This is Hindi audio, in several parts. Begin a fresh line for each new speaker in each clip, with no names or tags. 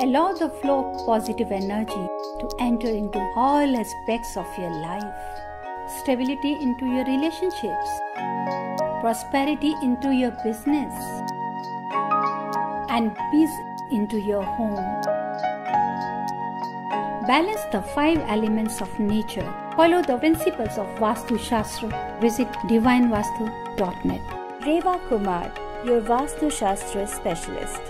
Allow the flow of positive energy to enter into all aspects of your life. Stability into your relationships. Prosperity into your business. And peace into your home. Balance the 5 elements of nature. Follow the principles of Vastu Shastra. Visit divinevastu.net.
Reva Kumar, your Vastu Shastra specialist.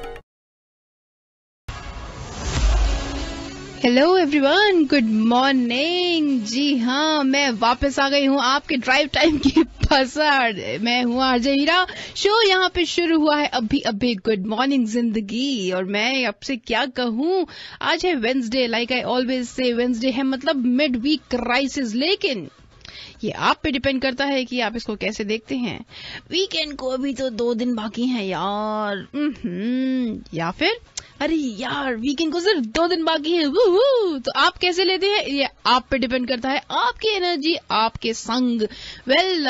Hello everyone, good morning. जी हाँ, मैं वापस आ गई हूँ आपके ड्राइव टाइम की पसंद। मैं हूँ आरजे हीरा। शो यहाँ पे शुरू हुआ है अभी अभी। गुड मॉर्निंग जिंदगी। और मैं आपसे क्या कहूँ, आज है Wednesday. Like I always say, Wednesday है मतलब मिड वीक क्राइसिस। लेकिन ये आप पे डिपेंड करता है कि आप इसको कैसे देखते हैं। वीकेंड को अभी तो 2 दिन बाकी हैं यार। या फिर अरे यार, वीकेंड को सिर्फ 2 दिन बाकी है। तो आप कैसे लेते हैं, ये आप पे डिपेंड करता है। आपकी एनर्जी आपके संग। वेल,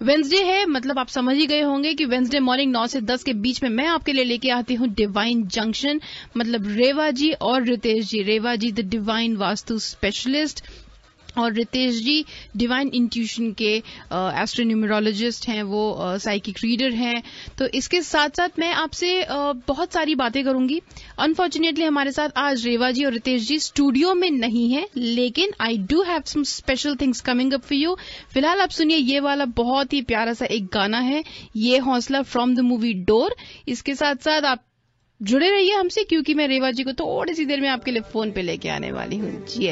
वेंसडे है मतलब आप समझ ही गए होंगे कि वेंसडे मॉर्निंग 9 से 10 के बीच में मैं आपके लिए लेके आती हूँ डिवाइन जंक्शन। मतलब रेवा जी और रितेश जी। रेवा जी द डिवाइन वास्तु स्पेशलिस्ट और रितेश जी डिवाइन इंट्यूशन के एस्ट्रोन्यूमरोलॉजिस्ट हैं। वो साइकिक रीडर हैं। तो इसके साथ साथ मैं आपसे बहुत सारी बातें करूंगी। अनफॉर्चुनेटली हमारे साथ आज रेवा जी और रितेश जी स्टूडियो में नहीं है, लेकिन I do have some special things coming up for you. फिलहाल आप सुनिए ये वाला बहुत ही प्यारा सा एक गाना है, ये हौसला फ्रॉम द मूवी डोर। इसके साथ साथ आप जुड़े रहिए हमसे, क्योंकि मैं रेवा जी को थोड़ी सी देर में आपके लिए फोन पे लेके आने वाली हूँ। जी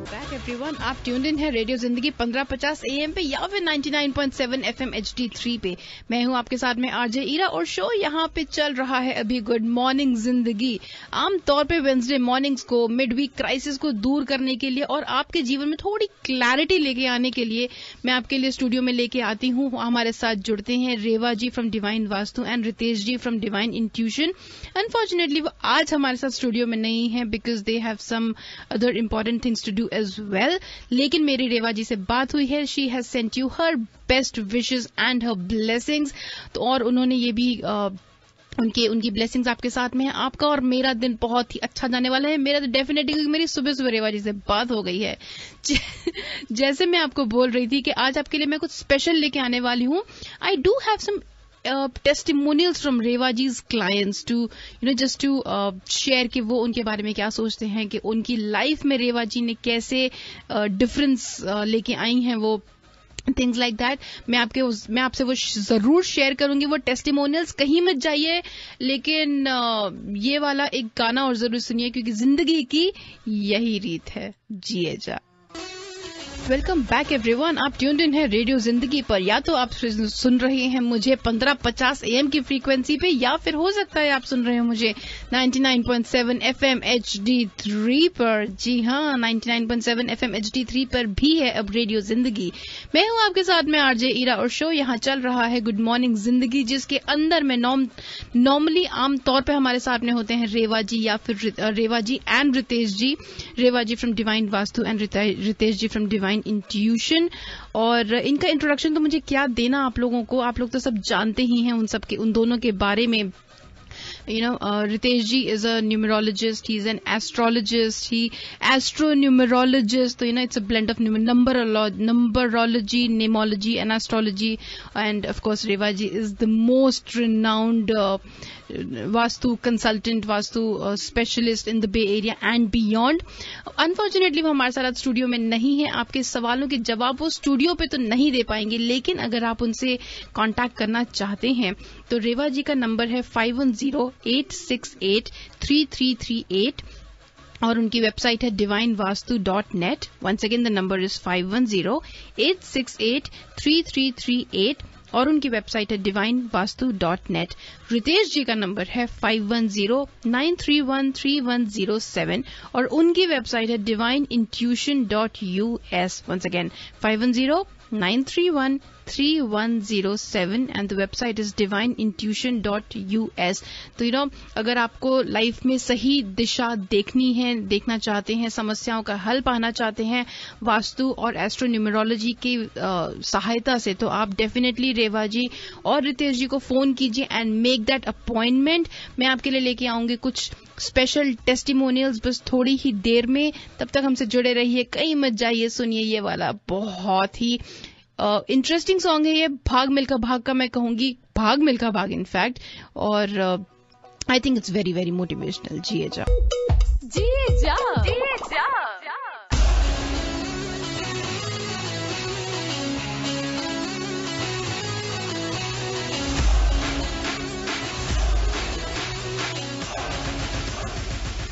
बैक एवरीवन, आप ट्यून्ड इन है रेडियो जिंदगी 1550 AM पे या फिर 99.7 FM HD3 पे। मैं हूँ आपके साथ में आरजे ईरा और शो यहाँ पे चल रहा है अभी गुड मॉर्निंग जिंदगी। आमतौर पे वेंसडे मॉर्निंग्स को मिड वीक क्राइसिस को दूर करने के लिए और आपके जीवन में थोड़ी क्लैरिटी लेके आने के लिए मैं आपके लिए स्टूडियो में लेके आती हूँ। हमारे साथ जुड़ते हैं Reva ji from divine Vastu and Ritesh ji from divine intuition. Unfortunately वो आज हमारे साथ स्टूडियो में नहीं है because they have some other important things to do as well. लेकिन मेरी रेवा जी से बात हुई है। She has sent you her best wishes and her blessings. तो और उन्होंने ये भी उनकी ब्लेसिंग्स आपके साथ में है। आपका और मेरा दिन बहुत ही अच्छा जाने वाला है। मेरा तो डेफिनेटली, क्योंकि मेरी सुबह सुबह रेवा जी से बात हो गई है। जैसे मैं आपको बोल रही थी कि आज आपके लिए मैं कुछ स्पेशल लेके आने वाली हूँ। I do have some testimonials from Reva Ji's clients to just to share कि वो उनके बारे में क्या सोचते हैं, कि उनकी लाइफ में रेवा जी ने कैसे डिफरेंस लेके आई हैं वो थिंग्स लाइक दैट। मैं आपसे वो जरूर शेयर करूंगी वो टेस्टिमोनियल्स। कहीं मत जाइए, लेकिन ये वाला एक गाना और जरूर सुनिए, क्योंकि जिंदगी की यही रीत है, जिए जा। वेलकम बैक एवरीवन, आप ट्यून्ड इन है रेडियो जिंदगी पर। या तो आप सुन रहे हैं मुझे 1550 AM की फ्रीक्वेंसी पे, या फिर हो सकता है आप सुन रहे हो मुझे 99.7 FM HD3 पर। जी हाँ, 99.7 FM HD3 पर भी है अब रेडियो जिंदगी। मैं हूँ आपके साथ में आरजे ईरा और शो यहाँ चल रहा है गुड मॉर्निंग जिंदगी, जिसके अंदर में नॉर्मली आमतौर पे हमारे साथ में होते हैं रेवा जी या फिर Reva ji and Ritesh ji. Reva ji from divine Vastu and Ritesh ji from divine intuition. और इनका इंट्रोडक्शन तो मुझे क्या देना आप लोगों को, आप लोग तो सब जानते ही हैं उन दोनों के बारे में। Ritesh ji is a numerologist. He's an astrologist. He astronumerologist. So it's a blend of numerology, namology, and astrology. And of course, Reva ji is the most renowned Vastu consultant, Vastu specialist in the Bay Area and beyond. Unfortunately, वो हमारे साथ स्टूडियो में नहीं है। आपके सवालों के जवाब वो स्टूडियो पे तो नहीं दे पाएंगे, लेकिन अगर आप उनसे कांटेक्ट करना चाहते हैं तो रेवा जी का नंबर है 5108683338 और उनकी वेबसाइट है divinevastu.net। Once again the number is 5108683338 और उनकी वेबसाइट है divinevastu.net। रितेश जी का नंबर है 5109313107 और उनकी वेबसाइट है divineintuition.us। Once again 5109313107 93133107 and the website is divineintuition.us. तो अगर आपको लाइफ में सही दिशा देखना चाहते हैं, समस्याओं का हल पाना चाहते हैं वास्तु और एस्ट्रोन्यूमरोलॉजी की सहायता से, तो आप डेफिनेटली रेवा जी और रितेश जी को फोन कीजिए एंड मेक दैट अपॉइंटमेंट. मैं आपके लिए लेके आऊंगी कुछ स्पेशल टेस्टिमोनियल्स बस थोड़ी ही देर में. तब तक हमसे जुड़े रहिए, कहीं मत जाइए, सुनिए ये वाला बहुत ही इंटरेस्टिंग सॉन्ग है. ये भाग मिल्खा भाग का, मैं कहूंगी भाग मिल्खा भाग इनफैक्ट, और I think it's very very motivational. जिए जा जिए जा जिए जा.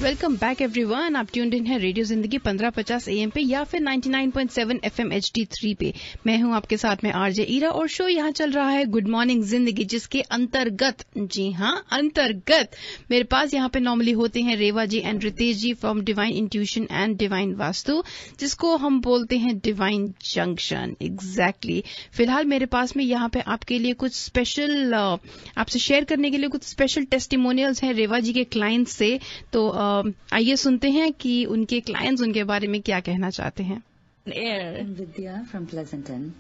Welcome back everyone. आप ट्यून्ड इन है रेडियो जिंदगी 1550 AM पे या फिर 99.7 FM HD3 पे. मैं हूं आपके साथ में आरजे ईरा और शो यहां चल रहा है गुड मॉर्निंग जिंदगी, जिसके अंतर्गत, जी हां अंतर्गत, मेरे पास यहां पे नॉर्मली होते हैं Reva ji and Ritesh ji from divine intuition and divine Vastu, जिसको हम बोलते हैं डिवाइन जंक्शन. एग्जैक्टली. फिलहाल मेरे पास में यहां पे आपके लिए कुछ स्पेशल, आपसे शेयर करने के लिए कुछ स्पेशल टेस्टिमोनियल्स हैं रेवा जी के क्लाइंट्स से. तो आइए सुनते हैं कि उनके क्लाइंट्स उनके बारे में क्या कहना चाहते हैं.
Vidya from Pleasanton.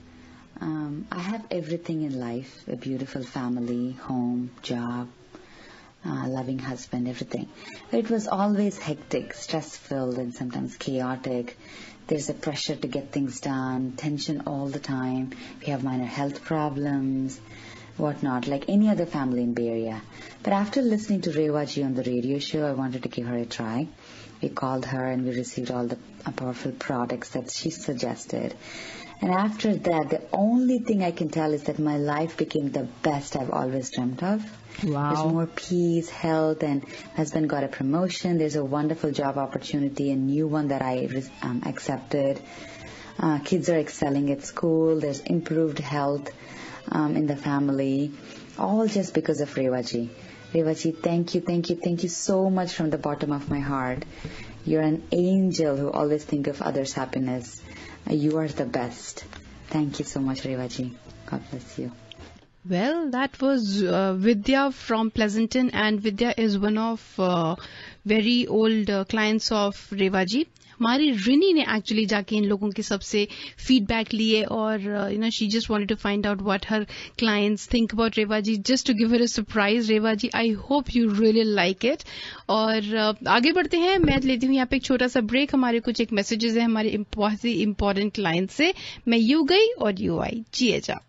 I have everything in life: a beautiful family, home, job, loving husband, everything. It was always hectic, stress-filled, and sometimes chaotic. There's a pressure to get things done, tension all the time. We have minor health problems, whatnot, like any other family in Bay Area. But after listening to Rewa ji on the radio show, I wanted to give her a try. We called her and we received all the powerful products that she suggested. And after that, the only thing I can tell is that my life became the best I've always dreamt of. Wow. There's more peace, health, and husband got a promotion. There's a wonderful job opportunity, a new one that I accepted. Kids are excelling at school. There's improved health in the family, all just because of Rewa ji. Rewa ji, thank you so much from the bottom of my heart. You're an angel who always think of others' happiness. You are the best. Thank you so much, Rewa ji. God bless you.
Well, that was Vidya from Pleasanton, and Vidya is one of very old clients of Rewa ji. हमारी रिनी ने एक्चुअली जाके इन लोगों के सबसे फीडबैक लिए और she just wanted to find out what her clients think about Reva ji, just to give her a surprise. Reva ji, I hope you really like it. और आगे बढ़ते हैं. मैं लेती हूँ यहाँ पे एक छोटा सा ब्रेक. हमारे कुछ एक मैसेजेस हैं हमारे बहुत ही इंपॉर्टेंट क्लाइंट से. मैं यू गई और यू आई. जिए जा.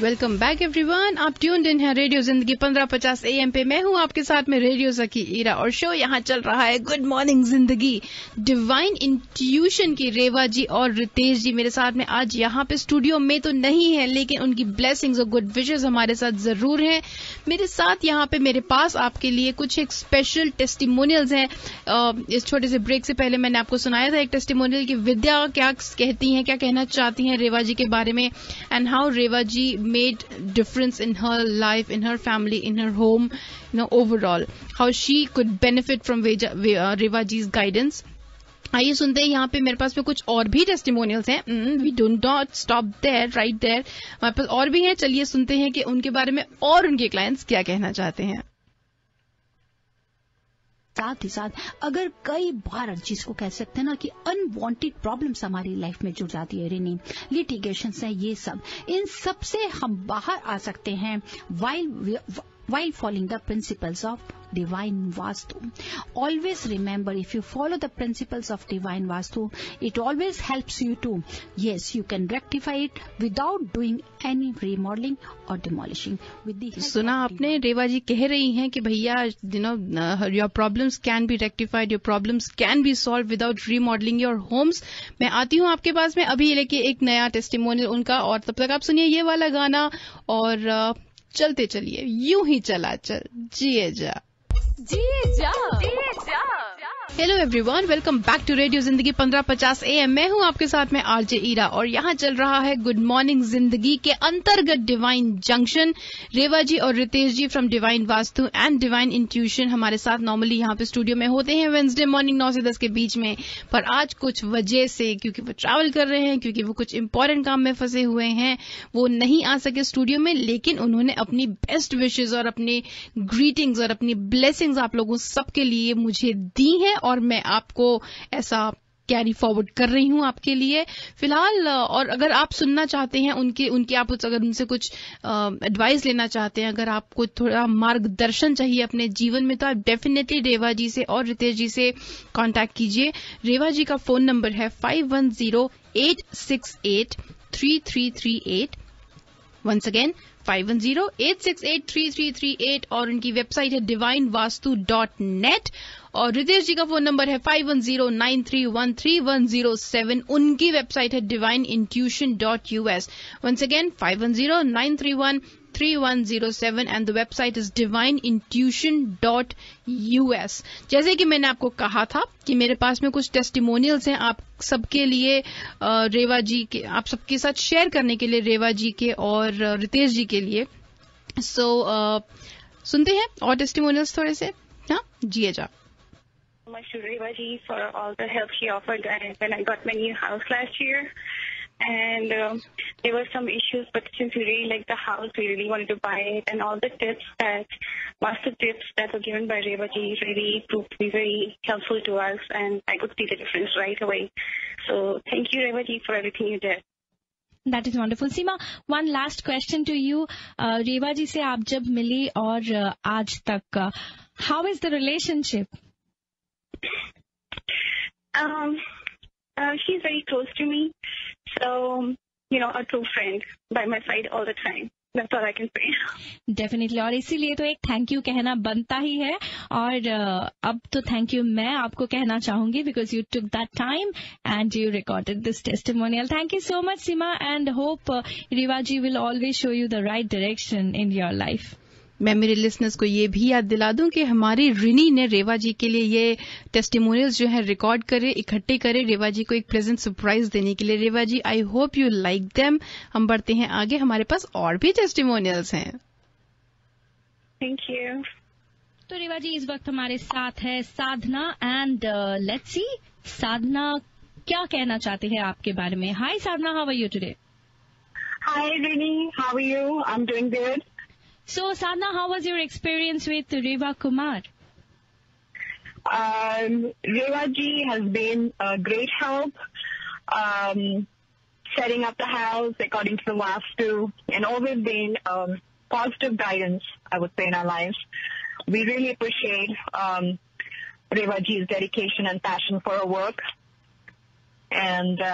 Welcome back everyone. आप ट्यून्ड इन है रेडियो जिंदगी 1550 AM पे. मैं हूं आपके साथ में रेडियो सखी ईरा और शो यहां चल रहा है गुड मॉर्निंग जिंदगी. डिवाइन इंट्यूशन की रेवा जी और रितेश जी मेरे साथ में आज यहां पे स्टूडियो में तो नहीं है, लेकिन उनकी ब्लेसिंग्स और गुड विशेस हमारे साथ जरूर हैं. मेरे साथ यहां पे मेरे पास आपके लिए कुछ एक स्पेशल टेस्टिमोनियल्स हैं. इस छोटे से ब्रेक से पहले मैंने आपको सुनाया था एक टेस्टिमोनियल की विद्या क्या कहती हैं, क्या कहना चाहती हैं रेवा जी के बारे में, and how Reva ji made difference in her life, in her family, in her home, overall, how she could benefit from Rewa ji's guidance. आइए सुनते हैं. यहाँ पे मेरे पास में कुछ और भी टेस्टिमोनियल्स हैं. We do not stop there, right there. हमारे पास और भी हैं. चलिए सुनते हैं कि उनके बारे में और उनके क्लाइंट्स क्या कहना चाहते हैं.
साथ ही साथ अगर कई बार जिसको कह सकते हैं ना कि अनवांटेड प्रॉब्लम्स हमारी लाइफ में जुड़ जाती है, रिनी, लिटिगेशंस है, ये सब, इन सब से हम बाहर आ सकते हैं while following the principles of divine vastu. Always remember, if you follow the principles of divine vastu, it always helps you to, yes, you can rectify it without doing any remodeling or demolishing. With the
सुना आपने, रेवा जी कह रही हैं कि भैया your problems can be rectified, your problems can be solved without remodeling your homes. मैं आती हूँ आपके पास में अभी लेके एक नया टेस्टिमोनियल उनका, और तब तक आप सुनिए ये वाला गाना और चलते चलिए. यूं ही चला चल, जिए जा जिए जा जिए जा. Hello everyone, welcome back to radio Zindagi 1550 AM। मैं हूं आपके साथ में आरजे ईरा और यहां चल रहा है गुड मॉर्निंग जिंदगी के अंतर्गत डिवाइन जंक्शन। रेवा जी और Ritesh ji from divine Vastu and divine intuition हमारे साथ नॉर्मली यहां पे स्टूडियो में होते हैं वेडनेसडे मॉर्निंग 9 से 10 के बीच में, पर आज कुछ वजह से, क्योंकि वो ट्रैवल कर रहे हैं, क्योंकि वो कुछ इंपॉर्टेंट काम में फंसे हुए हैं, वो नहीं आ सके स्टूडियो में, लेकिन उन्होंने अपनी बेस्ट विशेज और अपने ग्रीटिंग्स और अपनी ब्लेसिंग्स आप लोगों सबके लिए मुझे दी हैं और मैं आपको ऐसा कैरी फॉरवर्ड कर रही हूं आपके लिए फिलहाल। और अगर आप सुनना चाहते हैं उनकी आप अगर उनसे कुछ एडवाइस लेना चाहते हैं, अगर आपको थोड़ा मार्गदर्शन चाहिए अपने जीवन में, तो आप डेफिनेटली रेवा जी से और रितेश जी से कांटेक्ट कीजिए। रेवा जी का फोन नंबर है 5108683338। वंस अगेन 5108683338 और उनकी वेबसाइट है divinevastu.net। और रितेश जी का फोन नंबर है 5109313107। उनकी वेबसाइट है divineintuition.us। Once again 5109313107 and the website is divineintuition.us। जैसे कि मैंने आपको कहा था कि मेरे पास में कुछ टेस्टिमोनियल्स हैं आप सबके लिए, रेवा जी के, आप सबके साथ शेयर करने के लिए, रेवा जी के और रितेश जी के लिए। सुनते हैं और टेस्टिमोनियल्स थोड़े से। हाँ जी, जा
much to Reva ji for all the help she offered when I got my new house last year. And there were some issues, but since we really liked the house, we really wanted to buy it. And all the master tips that were given by Reva ji really proved to be very helpful to us, and I could see the difference right away. So thank you, Reva ji, for everything you did.
That is wonderful. Seema, one last question to you. Reva ji से आप जब मिली और आज तक, how is the relationship?
She's very close to me, so a true friend by my side all the time. That's all I can say.
Definitely. और इसीलिए तो एक थैंक यू कहना बनता ही है, और अब तो थैंक यू मैं आपको कहना चाहूंगी because you took that time and you recorded this testimonial. Thank you so much, Seema, and hope Reva ji will always show you the right direction in your life.
मैं मेरे लिसनर्स को ये भी याद दिला दूं कि हमारी रिनी ने रेवा जी के लिए ये टेस्टिमोनियल्स जो है रिकॉर्ड करे, इकट्ठे करे, रेवा जी को एक प्रेजेंट सरप्राइज देने के लिए। Reva ji, I hope you like them. हम बढ़ते हैं आगे, हमारे पास और भी टेस्टिमोनियल्स हैं।
Thank you.
तो रेवा जी इस वक्त हमारे साथ है साधना, एंड लेट्स सी साधना क्या कहना चाहते हैं आपके बारे में। Hi Sadhana, how are you today?
Hi Rini, how are you? I am doing good.
So, Sadhana, how was your experience with Reva Kumar?
Reva ji has been a great help, setting up the house according to the Vastu, and always been positive guidance, I would say, in our lives. We really appreciate Reva ji's dedication and passion for her work, and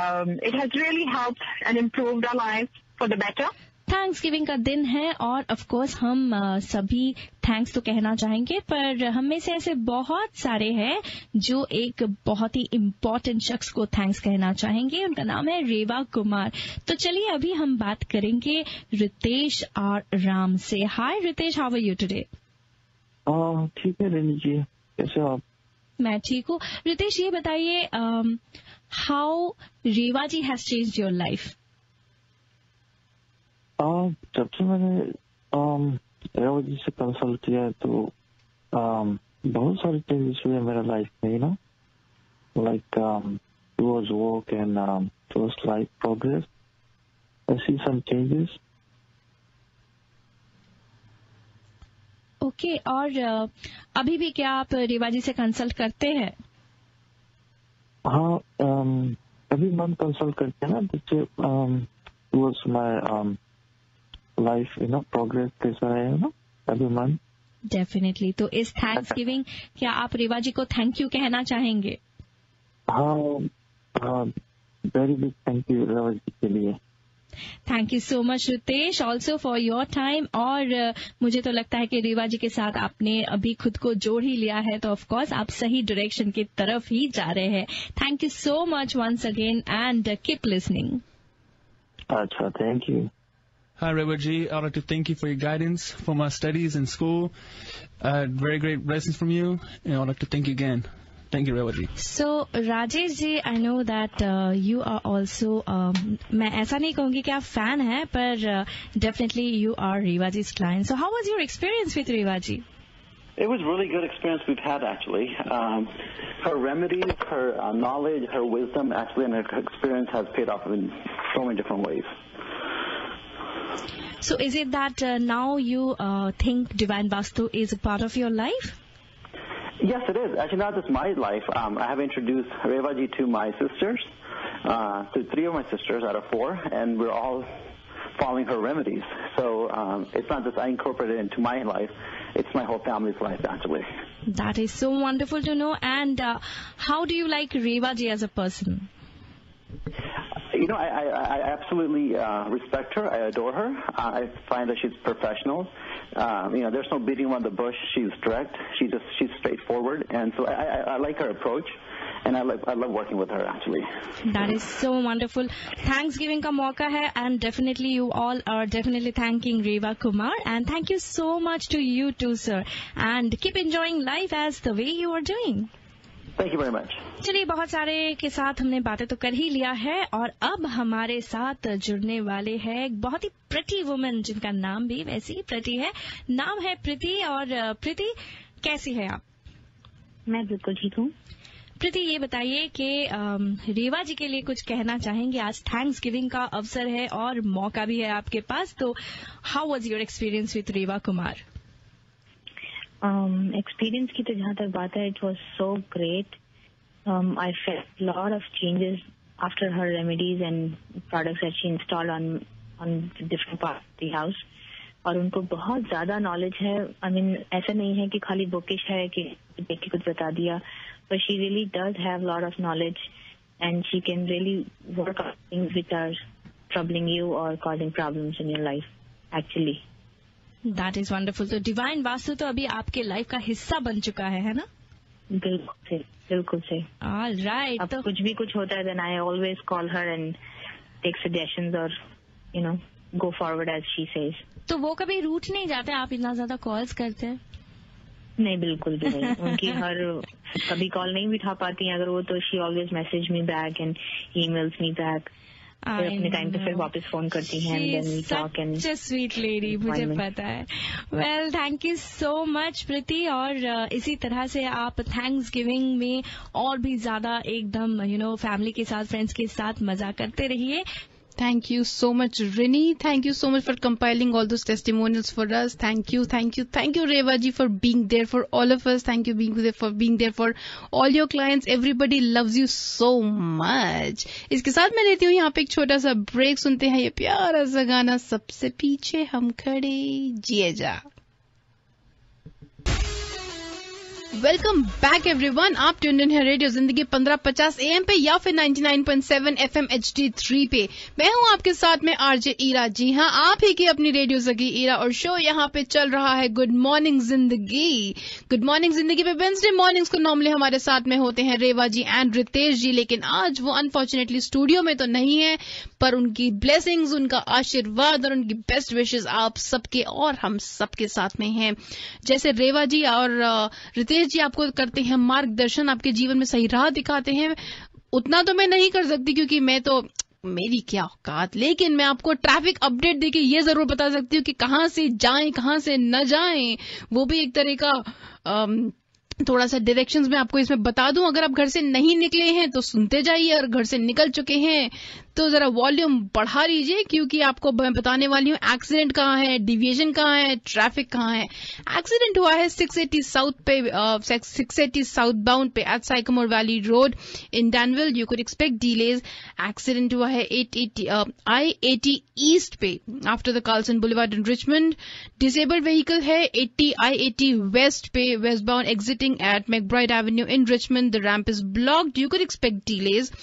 it has really helped and improved our lives for the better.
Thanks giving का दिन है और ऑफ कोर्स हम सभी थैंक्स तो कहना चाहेंगे, पर हम में से ऐसे बहुत सारे हैं जो एक बहुत ही इम्पोर्टेंट शख्स को थैंक्स कहना चाहेंगे। उनका नाम है रेवा कुमार। तो चलिए अभी हम बात करेंगे रितेश और राम से। Hi Ritesh, how are you today?
ठीक है रेनी जी, कैसे हो आप?
मैं ठीक हूँ। रितेश, ये बताइए how Reva ji has changed your life?
जब से मैंने रेवा जी से कंसल्ट किया है तो बहुत सारे चेंजेस हुए मेरा लाइफ में, like towards work and towards life progress. I see some changes.
Okay, और अभी भी क्या आप रेवा जी से कंसल्ट करते हैं?
हाँ, अभी मन कंसल्ट करते हैं ना, जिससे टुवर्ड्स माय लाइफ प्रोग्रेस कैसा है ना अभी मन।
डेफिनेटली। तो इस थैंक्स गिविंग क्या आप रेवा जी को थैंक यू कहना चाहेंगे?
हाँ, very big thank you Reva ji के लिए।
Thank you so much Ritesh, also for your time. और मुझे तो लगता है कि रेवा जी के साथ आपने अभी खुद को जोड़ ही लिया है, तो ऑफ कोर्स आप सही डायरेक्शन की तरफ ही जा रहे हैं। Thank you so much once again and keep listening.
अच्छा, thank you.
Hi, Reva Ji. I'd like to thank you for your guidance for my studies in school. Very great blessings from you, and I'd like to thank you again. Thank you, Reva ji.
So, Rajesh ji, I know that you are also, मैं ऐसा नहीं कहूँगी कि आप fan हैं, पर definitely you are Reva ji's client. So, how was your experience with Reva ji?
It was really good experience we've had, actually. Her remedies, her knowledge, her wisdom, actually, and her experience has paid off in so many different ways.
So, is it that now you think Divine Vastu is a part of your life?
Yes, it is. Actually, not just my life. I have introduced Reva ji to my sisters, to 3 of my sisters out of 4, and we're all following her remedies. So it's not just I incorporate it into my life, it's my whole family's life, actually.
That is so wonderful to know. And how do you like Reva ji as a person?
You know, I absolutely respect her. I adore her. I find that she's professional. You know, there's no beating around the bush. She's direct. She's straightforward. And so I like her approach. And I love working with her, actually.
That is so wonderful. Thanksgiving का मौका है, and definitely you all are definitely thanking Reva Kumar, and thank you so much to you too, sir. And keep enjoying life as the way you are doing.
Thank you very much.
चलिए, बहुत सारे के साथ हमने बातें तो कर ही लिया है, और अब हमारे साथ जुड़ने वाले हैं एक बहुत ही प्रिटी वुमन, जिनका नाम भी वैसे ही प्रिटी है. नाम है प्रीति. और प्रीति, कैसी है आप?
मैं बिल्कुल ठीक हूँ.
प्रीति, ये बताइए कि रेवा जी के लिए कुछ कहना चाहेंगे. आज थैंक्स गिविंग का अवसर है और मौका भी है आपके पास, तो how was your experience with Reva Kumar?
Experience की तो जहाँ तक बात है, it was so great. I felt lot of changes after her remedies and products that she installed on different part of the house. और उनको बहुत ज्यादा नॉलेज है. आई मीन, ऐसा नहीं है कि खाली बुकिश है कि देख के कुछ बता दिया, but she really does have a lot of knowledge, and she can really work on things which are troubling you or causing problems in your life, actually.
That is wonderful. So Divine Vastu तो अभी आपके लाइफ का हिस्सा बन चुका है ना?
बिल्कुल से.
All right.
अब कुछ भी कुछ होता है, then I always call her and take suggestions or, you know, go forward as she says.
तो वो कभी रूठ नहीं जाते? आप इतना ज्यादा कॉल्स करते हैं?
नहीं, बिल्कुल भी नहीं. उनकी हर कभी कॉल नहीं उठा पाती हैं अगर वो, तो she always message me back and emails me back. अपने टाइम पे फिर वापस फोन करती हैं.
सच अ स्वीट लेडी, मुझे पता है. Well, thank you so much Preeti. और इसी तरह से आप थैंक्स गिविंग में और भी ज्यादा एकदम फैमिली के साथ, फ्रेंड्स के साथ मजा करते रहिए.
Thank you so much, Rini. Thank you so much for compiling all those testimonials for us. Thank you, Reva ji, for being there for all of us. Thank you for being there for all your clients. Everybody loves you so much. इसके साथ मैं लेती हूँ यहाँ पे एक छोटा सा ब्रेक. सुनते हैं ये प्यारा सा गाना, सबसे पीछे हम खड़े, जिए जा. Welcome back everyone. आप ट्यून्ड इन है रेडियो जिंदगी 1550 AM पे या फिर 99.7 FM HD3 पे. मैं हूं आपके साथ में आरजे ईरा. जी हां, आप ही की अपनी रेडियो जगी ईरा, और शो यहां पे चल रहा है गुड मॉर्निंग जिंदगी. गुड मॉर्निंग जिंदगी पे वेडनेसडे मॉर्निंग्स को नॉर्मली हमारे साथ में होते हैं रेवा जी एंड रितेश जी, लेकिन आज वो अनफॉर्चुनेटली स्टूडियो में तो नहीं है, पर उनकी ब्लेसिंग्स, उनका आशीर्वाद और उनकी बेस्ट विशेस आप सबके और हम सबके साथ में हैं. जैसे रेवा जी और रितेश जी आपको करते हैं मार्गदर्शन, आपके जीवन में सही राह दिखाते हैं, उतना तो मैं नहीं कर सकती क्योंकि मेरी क्या औकात, लेकिन मैं आपको ट्रैफिक अपडेट देके ये जरूर बता सकती हूँ कि कहां से जाएं, कहां से न जाएं. वो भी एक तरह का थोड़ा सा डायरेक्शंस में आपको इसमें बता दूं. अगर आप घर से नहीं निकले हैं तो सुनते जाइए, और घर से निकल चुके हैं तो जरा वॉल्यूम बढ़ा लीजिए, क्योंकि आपको मैं बताने वाली हूँ एक्सीडेंट कहाँ है, डिविएशन कहाँ है, ट्रैफिक कहाँ है. एक्सीडेंट हुआ है 680 साउथ पे, 680 साउथ बाउंड पे at Sycamore valley road in Danville. You could expect delays. Accident हुआ है I-80 ईस्ट पे after the Carlson boulevard in Richmond. Disabled vehicle है I-80 वेस्ट पे, west bound exiting at McBride Avenue in Richmond. The ramp is blocked. You could expect delays.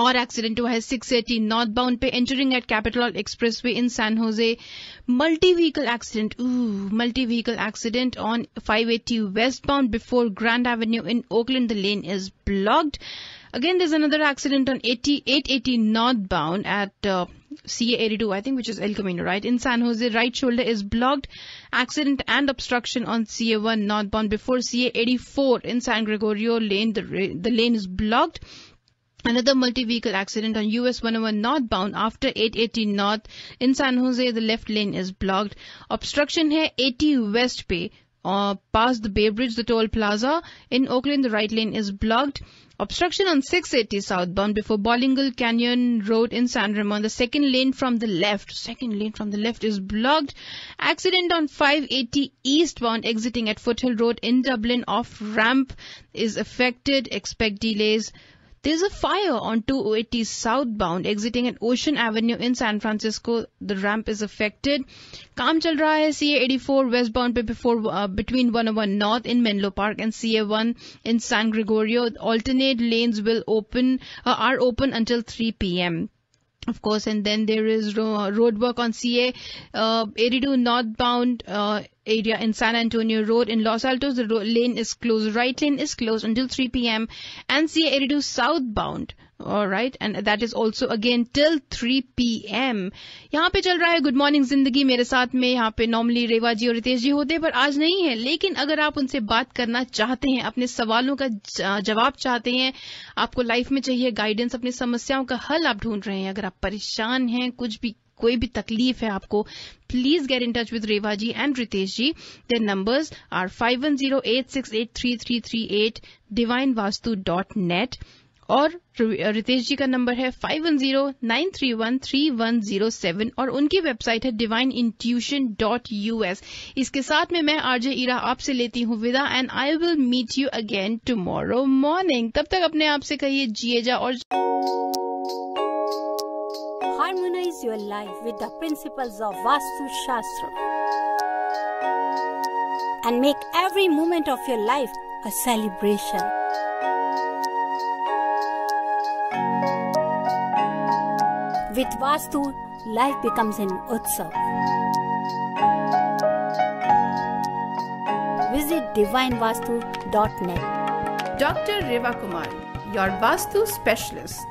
और एक्सीडेंट हुआ है 680 नॉर्थ बाउंड पे, entering at capital expressway in San Jose. Multi vehicle accident on 580 westbound before grand avenue in Oakland. The lane is blocked. Again, there's another accident on 880 northbound at CA82, I think, which is El Camino, right? In San Jose, right shoulder is blocked. Accident and obstruction on CA1 northbound before CA84 in San Gregorio lane. The lane is blocked. Another multi-vehicle accident on US 101 northbound after 880 north in San Jose. The left lane is blocked. Obstruction है 80 west पे past the Bay Bridge, the toll plaza. In Oakland, the right lane is blocked. Obstruction on 680 southbound before Bolingle Canyon Road in San Ramon. The second lane from the left is blocked. Accident on 580 eastbound exiting at Foothill Road in Dublin. Off ramp is affected. Expect delays. There's a fire on 280 southbound exiting at Ocean Avenue in San Francisco. The ramp is affected. काम चल रहा है CA84 westbound पे before between 101 North in Menlo Park and CA1 in San Gregorio. Alternate lanes are open until 3 p.m. Of course, and then there is road work on CA82 northbound area in San Antonio Road. In Los Altos, the lane is closed. Right lane is closed until 3 p.m. And CA82 southbound. Alright, and that is also again till 3 p.m. यहाँ पे चल रहा है गुड मॉर्निंग जिंदगी. मेरे साथ में यहाँ पे नॉर्मली रेवा जी और रितेश जी होते, पर आज नहीं है. लेकिन अगर आप उनसे बात करना चाहते हैं, अपने सवालों का जवाब चाहते हैं, आपको लाइफ में चाहिए गाइडेंस, अपनी समस्याओं का हल आप ढूंढ रहे हैं, अगर आप परेशान हैं, कोई भी तकलीफ है आपको, please get in touch with Reva ji and Ritesh ji. Their numbers are 5108683338 divinevastu.net और रितेश जी का नंबर है 5109313107 और उनकी वेबसाइट है divineintuition.us. इसके साथ में मैं आरजे ईरा आपसे लेती हूँ विदा and I will meet you again tomorrow morning. तब तक अपने आप से कहिए जिए जा और
Harmonize your life with the principles of Vastu Shastra and make every moment of your life a celebration. With Vastu, life becomes an utsav. Visit divinevastu.net.
Dr. Reva Kumar, your Vastu specialist.